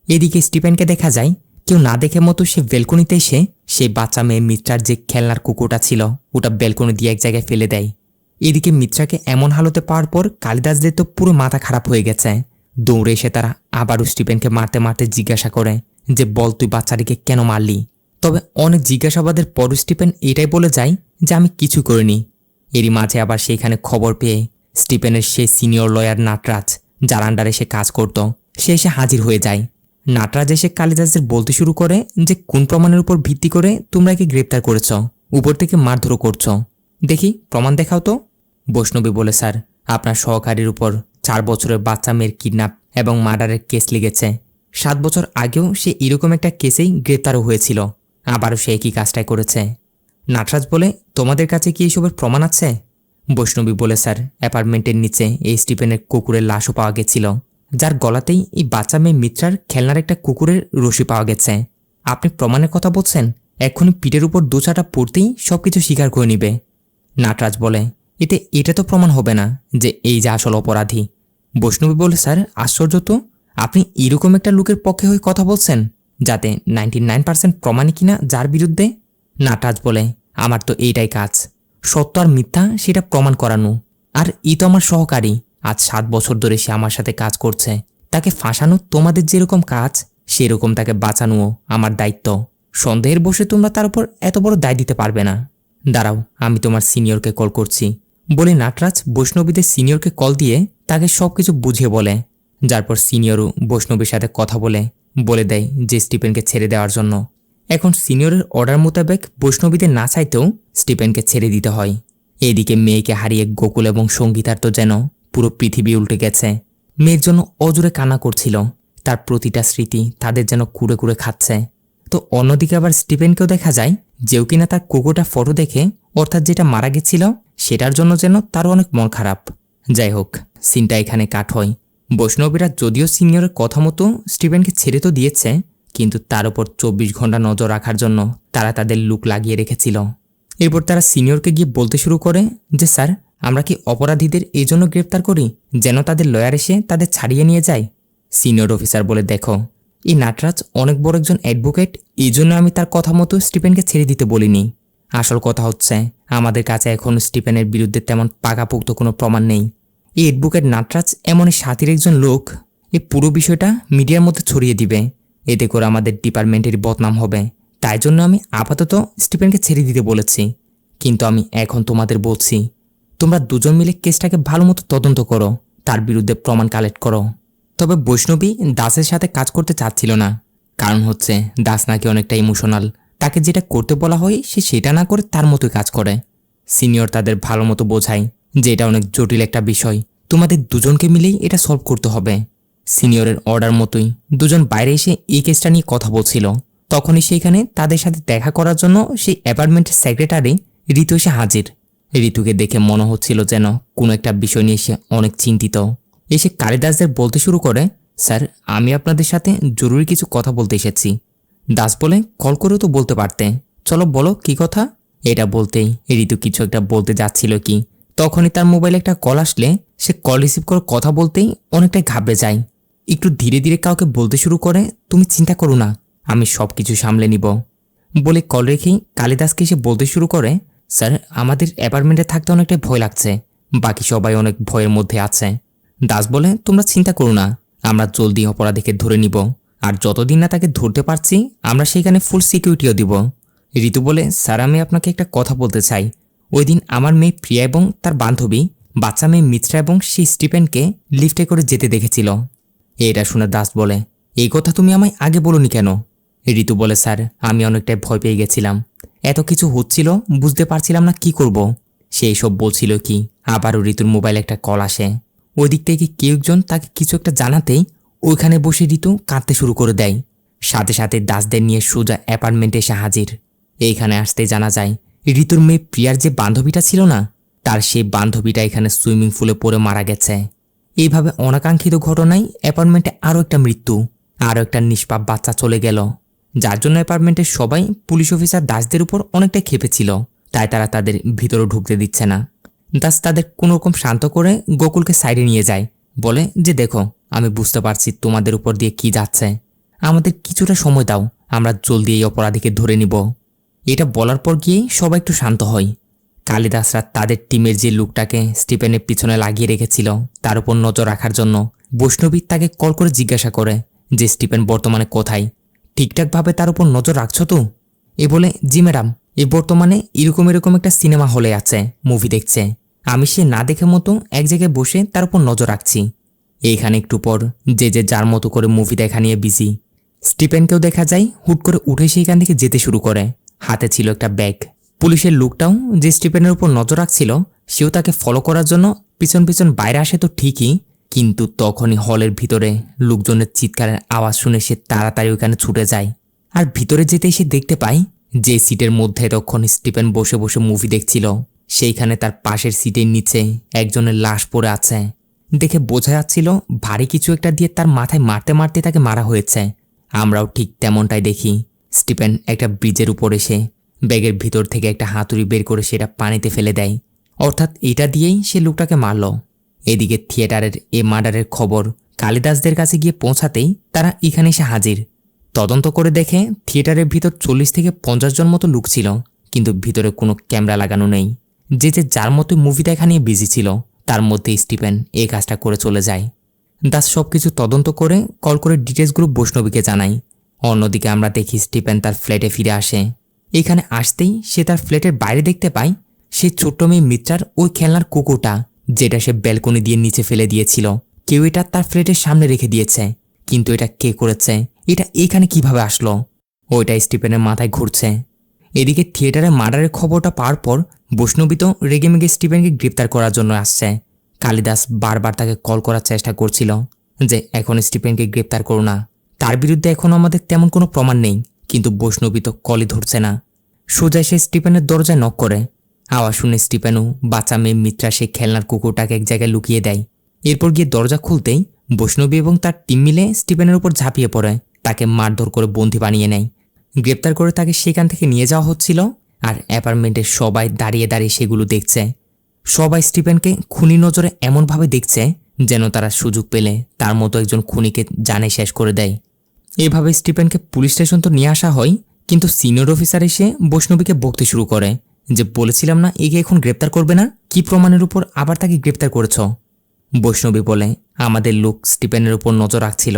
এদিকে স্টিফেনকে দেখা যায় কেউ না দেখে মতো সে ব্যালকনিতে এসে সেই বাচ্চা মেয়ে মিত্রার যে খেলনার কুকুরটা ছিল ওটা ব্যালকনি দিয়ে এক জায়গায় ফেলে দেয়। এদিকে মিত্রাকে এমন হালতে পাওয়ার পর কালিদাসদের তো পুরো মাথা খারাপ হয়ে গেছে। দৌড়ে এসে তারা আবারও স্টিফেনকে মারতে মারতে জিজ্ঞাসা করে যে বল, তুই বাচ্চাটিকে কেন মারলি? তবে অনেক জিজ্ঞাসাবাদের পর স্টিফেন এটাই বলে যায় যে আমি কিছু করিনি। এরই মাঝে আবার সেইখানে খবর পেয়ে স্টিফেনের সেই সিনিয়র লয়ার নাটরাজ, যার আন্ডারে সে কাজ করত, সে এসে হাজির হয়ে যায়। নাটরাজ এসে কালিদাসদের বলতে শুরু করে যে কোন প্রমাণের উপর ভিত্তি করে তোমরা একে গ্রেপ্তার করেছ, উপর থেকে মারধরও করছো, দেখি প্রমাণ দেখাও তো। বৈষ্ণবী বলে, স্যার, আপনার সহকারীর উপর 4 বছরের বাচ্চা মেয়ের কিডন্যাপ এবং মার্ডারের কেস লেগেছে। 7 বছর আগেও সে এরকম একটা কেসেই গ্রেপ্তারও হয়েছিল, আবারও সে একই কাজটাই করেছে। নাটরাজ বলে, তোমাদের কাছে কি এইসবের প্রমাণ আছে? বৈষ্ণবী বলে, স্যার, অ্যাপার্টমেন্টের নিচে এই স্টিফেনের কুকুরের লাশও পাওয়া গেছিল, যার গলাতেই এই বাচ্চা মেয়ে মিত্রার খেলনার একটা কুকুরের রশি পাওয়া গেছে। আপনি প্রমাণের কথা বলছেন? এখনই পিঠের উপর 2-4টা পড়তেই সবকিছু স্বীকার করে নিবে। নাটরাজ বলে, এটা তো প্রমাণ হবে না যে এই যে আসল অপরাধী। বৈষ্ণবী বলে, স্যার, আশ্চর্য তো, আপনি এরকম একটা লোকের পক্ষে হয়ে কথা বলছেন যাতে 99% প্রমাণই কিনা যার বিরুদ্ধে। নাটরাজ বলে, আমার তো এইটাই কাজ, সত্য আর মিথ্যা সেটা প্রমাণ করানো। আর ই তো আমার সহকারী, আজ 7 বছর ধরে সে আমার সাথে কাজ করছে। তাকে ফাঁসানো তোমাদের যেরকম কাজ, সেরকম তাকে বাঁচানোও আমার দায়িত্ব। সন্দেহের বসে তোমরা তার উপর এত বড় দায় দিতে পারবে না। দাঁড়াও, আমি তোমার সিনিয়রকে কল করছি। বলে নাটরাজ বৈষ্ণবীদের সিনিয়রকে কল দিয়ে তাকে সবকিছু বুঝিয়ে বলে। যার পর সিনিয়রও বৈষ্ণবীর সাথে কথা বলে দেয় যে স্টিফেনকে ছেড়ে দেওয়ার জন্য। এখন সিনিয়রের অর্ডার মোতাবেক বৈষ্ণবীদের না চাইতেও স্টিফেনকে ছেড়ে দিতে হয়। এদিকে মেয়েকে হারিয়ে গোকুল এবং সঙ্গীতার তো যেন পুরো পৃথিবী উল্টে গেছে। মেয়ের জন্য অজোরে কান্না করছিল, তার প্রতিটা স্মৃতি তাদের যেন কুড়ে কুড়ে খাচ্ছে। তো অন্যদিকে আবার স্টিফেনকেও দেখা যায় যেও কিনা তার কুকুরটা ফটো দেখে, অর্থাৎ যেটা মারা গেছিল সেটার জন্য যেন তারও অনেক মন খারাপ। যাই হোক, সিনটা এখানে কাট হয়। বৈষ্ণবীরা যদিও সিনিয়রের কথা মতো স্টিফেনকে ছেড়ে তো দিয়েছে, কিন্তু তার উপর 24 ঘন্টা নজর রাখার জন্য তারা তাদের লুক লাগিয়ে রেখেছিল। এরপর তারা সিনিয়রকে গিয়ে বলতে শুরু করে যে স্যার, আমরা কি অপরাধীদের এই জন্য গ্রেপ্তার করি যেন তাদের লয়ার এসে তাদের ছাড়িয়ে নিয়ে যায়? সিনিয়র অফিসার বলে, দেখো, এই নাটরাজ অনেক বড় একজন অ্যাডভোকেট, এই জন্য আমি তার কথা মতো স্টিফেনকে ছেড়ে দিতে বলিনি। আসল কথা হচ্ছে আমাদের কাছে এখন স্টিফেনের বিরুদ্ধে তেমন পাকাপোক্ত কোনো প্রমাণ নেই। এই অ্যাডভোকেট নাটরাজ এমনই সাথীর একজন লোক এই পুরো বিষয়টা মিডিয়ার মধ্যে ছড়িয়ে দিবে, এতে করে আমাদের ডিপার্টমেন্টের বদনাম হবে। তাই জন্য আমি আপাতত স্টিফেনকে ছেড়ে দিতে বলেছি। কিন্তু আমি এখন তোমাদের বলছি, তোমরা দুজন মিলে কেসটাকে ভালো মতো তদন্ত করো, তার বিরুদ্ধে প্রমাণ কালেক্ট করো। তবে বৈষ্ণবী দাসের সাথে কাজ করতে চাচ্ছিল না। কারণ হচ্ছে দাস নাকি অনেকটা ইমোশনাল, তাকে যেটা করতে বলা হয় সে সেটা না করে তার মতোই কাজ করে। সিনিয়র তাদের ভালো মতো বোঝায় যে এটা অনেক জটিল একটা বিষয়, তোমাদের দুজনকে মিলেই এটা সলভ করতে হবে। সিনিয়রের অর্ডার মতোই দুজন বাইরে এসে এই কেসটা নিয়ে কথা বলছিল। তখনই সেইখানে তাদের সাথে দেখা করার জন্য সেই অ্যাপার্টমেন্টের সেক্রেটারি ঋতু এসে হাজির। ঋতুকে দেখে মনে হচ্ছিল যেন কোনো একটা বিষয় নিয়ে সে অনেক চিন্তিত। এসে কালিদাসদের বলতে শুরু করে, স্যার আমি আপনাদের সাথে জরুরি কিছু কথা বলতে এসেছি। দাস বলে, কল করেও তো বলতে পারতে, চলো বলো কি কথা। এটা বলতেই ঋতু কিছু একটা বলতে যাচ্ছিল কি, তখনই তার মোবাইলে একটা কল আসলে সে কল রিসিভ করে কথা বলতেই অনেকটাই ঘাবড়ে যায়। একটু ধীরে ধীরে কাউকে বলতে শুরু করে, তুমি চিন্তা করো না, আমি সব কিছু সামলে নিব। বলে কল রেখেই কালিদাসকে এসে বলতে শুরু করে, স্যার আমাদের অ্যাপার্টমেন্টে থাকতে অনেকটাই ভয় লাগছে, বাকি সবাই অনেক ভয়ের মধ্যে আছে। দাস বলে, তোমরা চিন্তা করো না, আমরা জলদি অপরাধীকে ধরে নিব, আর যতদিন না তাকে ধরতে পারছি আমরা সেখানে ফুল সিকিউরিটিও দিব। ঋতু বলে, স্যার আমি আপনাকে একটা কথা বলতে চাই। ওই দিন আমার মেয়ে প্রিয়া এবং তার বান্ধবী বাচ্চা মেয়ে মিত্রা এবং সেই স্টিফেনকে লিফটে করে যেতে দেখেছিল। এটা শুনে দাস বলে, এই কথা তুমি আমায় আগে বলোনি কেন? ঋতু বলে, স্যার আমি অনেকটাই ভয় পেয়ে গেছিলাম, এত কিছু হচ্ছিল বুঝতে পারছিলাম না কি করব। সেই সব বলছিল কি, আবারও ঋতুর মোবাইলে একটা কল আসে। ওই দিক থেকে কেউ একজন তাকে কিছু একটা জানাতেই ওইখানে বসে ঋতু কাঁদতে শুরু করে দেয়। সাথে সাথে দাসদের নিয়ে সোজা অ্যাপার্টমেন্টে এসে হাজির। এইখানে আসতে জানা যায় ঋতুর মেয়ে প্রিয়ার যে বান্ধবীটা ছিল না, তার সেই বান্ধবীটা এখানে সুইমিং পুলে পড়ে মারা গেছে। এইভাবে অনাকাঙ্ক্ষিত ঘটনায় অ্যাপার্টমেন্টে আরও একটা মৃত্যু, আরও একটা নিষ্পাপ বাচ্চা চলে গেল, যার জন্য অ্যাপার্টমেন্টের সবাই পুলিশ অফিসার দাসদের উপর অনেকটাই ক্ষেপেছিল। তাই তারা তাদের ভিতরে ঢুকতে দিচ্ছে না। দাস তাদের কোনোরকম শান্ত করে গোকুলকে সাইডে নিয়ে যায়, বলে যে দেখো আমি বুঝতে পারছি তোমাদের উপর দিয়ে কি যাচ্ছে, আমাদের কিছুটা সময় দাও, আমরা জলদি এই অপরাধীকে ধরে নিব। এটা বলার পর গিয়েই সবাই একটু শান্ত হয়। কালিদাসরা তাদের টিমের যে লোকটাকে স্টিফেনের পিছনে লাগিয়ে রেখেছিল তার উপর নজর রাখার জন্য বৈষ্ণবী তাকে কল করে জিজ্ঞাসা করে যে স্টিফেন বর্তমানে কোথায়, ঠিকঠাকভাবে তার উপর নজর রাখছো তো? এ বলে, জি ম্যাডাম, এ বর্তমানে এরকম একটা সিনেমা হলে আছে, মুভি দেখছে, আমি সে না দেখে মতো এক জায়গায় বসে তার উপর নজর রাখছি। এইখানে একটু পর যে যার মতো করে মুভি দেখা নিয়ে বিজি। স্টিফেনকেও দেখা যায় হুট করে উঠে সেইখান থেকে যেতে শুরু করে, হাতে ছিল একটা ব্যাগ। পুলিশের লোকটাও যে স্টিফেনের উপর নজর রাখছিল সেও তাকে ফলো করার জন্য পিছন পিছন বাইরে আসে তো ঠিকই, কিন্তু তখনই হলের ভিতরে লোকজনের চিৎকারের আওয়াজ শুনে সে তাড়াতাড়ি ওইখানে ছুটে যায়। আর ভিতরে যেতেই সে দেখতে পায় যে সিটের মধ্যে তখন স্টিফেন বসে বসে মুভি দেখছিল, সেইখানে তার পাশের সিটের নিচে একজনের লাশ পড়ে আছে। দেখে বোঝা যাচ্ছিল ভারী কিছু একটা দিয়ে তার মাথায় মারতে মারতে তাকে মারা হয়েছে। আমরাও ঠিক তেমনটাই দেখি। স্টিফেন একটা ব্রিজের উপর এসে ব্যাগের ভিতর থেকে একটা হাতুড়ি বের করে সেটা পানিতে ফেলে দেয়, অর্থাৎ এটা দিয়েই সে লোকটাকে মারল। এদিকে থিয়েটারের এ মার্ডারের খবর কালিদাসদের কাছে গিয়ে পৌঁছাতেই তারা এখানে এসে হাজির। তদন্ত করে দেখে থিয়েটারের ভিতর 40 থেকে 50 জন মতো লোক ছিল, কিন্তু ভিতরে কোনো ক্যামেরা লাগানো নেই। যে যার মতো মুভি দেখা নিয়ে বিজি ছিল, তার মধ্যে স্টিফেন এই কাজটা করে চলে যায়। দাস সবকিছু তদন্ত করে কল করে ডিটেলসগুলো বৈষ্ণবীকে জানায়। অন্যদিকে আমরা দেখি স্টিফেন তার ফ্ল্যাটে ফিরে আসে। এখানে আসতেই সে তার ফ্ল্যাটের বাইরে দেখতে পায় সে ছোট্ট মেয়ে মিত্রার ওই খেলনার কুকুরটা, যেটা সে ব্যালকনি দিয়ে নিচে ফেলে দিয়েছিল, কেউ এটা তার ফ্ল্যাটের সামনে রেখে দিয়েছে। কিন্তু এটা কে করেছে, এটা এখানে কিভাবে আসলো, ওইটা স্টিফেনের মাথায় ঘুরছে। এদিকে থিয়েটারে মার্ডারের খবরটা পাওয়ার পর বৈষ্ণবী তো রেগেমেগে স্টিফেনকে গ্রেপ্তার করার জন্য আসছে। কালিদাস বারবার তাকে কল করার চেষ্টা করছিল যে এখন স্টিফেনকে গ্রেপ্তার করো না, তার বিরুদ্ধে এখনও আমাদের তেমন কোনো প্রমাণ নেই, কিন্তু বৈষ্ণবী তো কলই ধরছে না। সোজা সে স্টিফেনের দরজায় নক করে। আওয়াজ শুনে স্টিফেনও বাচ্চা মেয়ে মিত্রা সে খেলনার কুকুরটাকে এক জায়গায় লুকিয়ে দেয়। এরপর গিয়ে দরজা খুলতেই বৈষ্ণবী এবং তার টিম মিলে স্টিফেনের উপর ঝাঁপিয়ে পড়ে, তাকে মারধর করে বন্দী বানিয়ে নেয়। গ্রেপ্তার করে তাকে সেখান থেকে নিয়ে যাওয়া হচ্ছিল, আর অ্যাপার্টমেন্টের সবাই দাঁড়িয়ে দাঁড়িয়ে সেগুলো দেখছে। সবাই স্টিফেনকে খুনি নজরে এমনভাবে দেখছে যেন তারা সুযোগ পেলে তার মতো একজন খুনিকে জানে শেষ করে দেয়। এভাবে স্টিফেনকে পুলিশ স্টেশন তো নিয়ে আসা হয়, কিন্তু সিনিয়র অফিসার এসে বৈষ্ণবীকে বকতে শুরু করে যে বলেছিলাম না একে এখন গ্রেপ্তার করবে না, কি প্রমাণের উপর আবার তাকে গ্রেপ্তার করেছ? বৈষ্ণবী বলে, আমাদের লোক স্টিফেনের উপর নজর রাখছিল।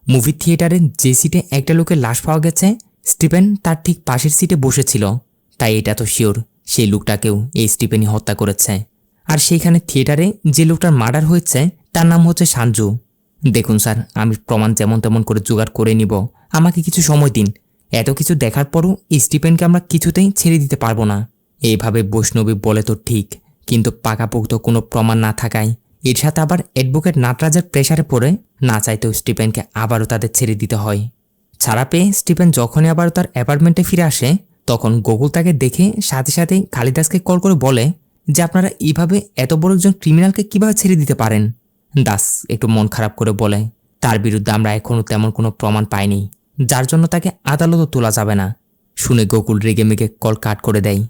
মুভি থিয়েটারে যে সিটে একটা লোকের লাশ পাওয়া গেছে, স্টিফেন তার ঠিক পাশের সিটে বসেছিল। তাই এটা তো শিওর সেই লোকটাকেও এই স্টিফেনই হত্যা করেছে। আর সেইখানে থিয়েটারে যে লোকটার মার্ডার হয়েছে তার নাম হচ্ছে সঞ্জু। দেখুন স্যার, আমি প্রমাণ যেমন তেমন করে জোগাড় করে নিব, আমাকে কিছু সময় দিন। এত কিছু দেখার পরও স্টিফেনকে আমরা কিছুতেই ছেড়ে দিতে পারবো না। এইভাবে বৈষ্ণবী বলে তো ঠিক, কিন্তু পাকাপোক্ত কোনো প্রমাণ না থাকায় এর সাথে আবার অ্যাডভোকেট নাটরাজের প্রেসারে পড়ে না চাইতেও স্টিফেনকে আবারও তাদের ছেড়ে দিতে হয়। ছাড়া পেয়ে স্টিফেন যখনই আবারও তার অ্যাপার্টমেন্টে ফিরে আসে, তখন গোকুল তাকে দেখে সাথে সাথেই কালিদাসকে কল করে বলে যে আপনারা এইভাবে এত বড় একজন ক্রিমিনালকে কিভাবে ছেড়ে দিতে পারেন। দাস একটু মন খারাপ করে বলে, তার বিরুদ্ধে আমরা এখনও তেমন কোনো প্রমাণ পাইনি, যার জন্য তাকে আদালতও তোলা যাবে না। শুনে গোকুল রেগেমেগে কল কাট করে দেয়।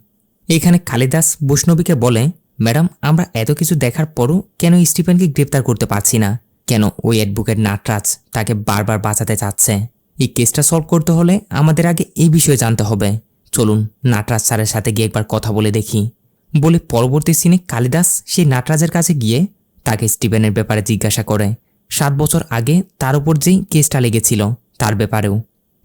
এখানে কালিদাস বৈষ্ণবীকে বলে, ম্যাডাম, আমরা এত কিছু দেখার পরও কেন স্টিফেনকে গ্রেপ্তার করতে পারছি না? কেন ওই অ্যাডভোকেট নাটরাজ তাকে বারবার বাঁচাতে চাচ্ছে? এই কেসটা সলভ করতে হলে আমাদের আগে এই বিষয়ে জানতে হবে। চলুন নাটরাজ স্যারের সাথে গিয়ে একবার কথা বলে দেখি। বলে পরবর্তী সিনে কালিদাস সেই নাটরাজের কাছে গিয়ে তাকে স্টিফেনের ব্যাপারে জিজ্ঞাসা করে, 7 বছর আগে তার উপর যেই কেসটা লেগেছিল তার ব্যাপারেও।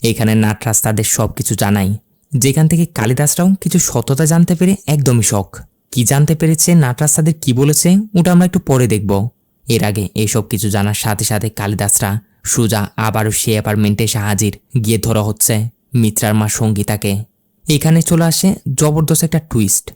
এখানে নাটরাজ তাদের সব কিছু জানায়, যেখান থেকে কালিদাসরাও কিছু সত্যতা জানতে পেরে একদমই শখ। কি জানতে পেরেছে, নাটরাজ তাদের কি বলেছে, ওটা আমরা একটু পরে দেখব। এর আগে এইসব কিছু জানার সাথে সাথে কালিদাসরা সোজা আবারও সে অ্যাপার্টমেন্টে এসে হাজির। গিয়ে ধরা হচ্ছে মিত্রার মা সঙ্গীতাকে। এখানে চলে আসে জবরদস্ত একটা টুইস্ট।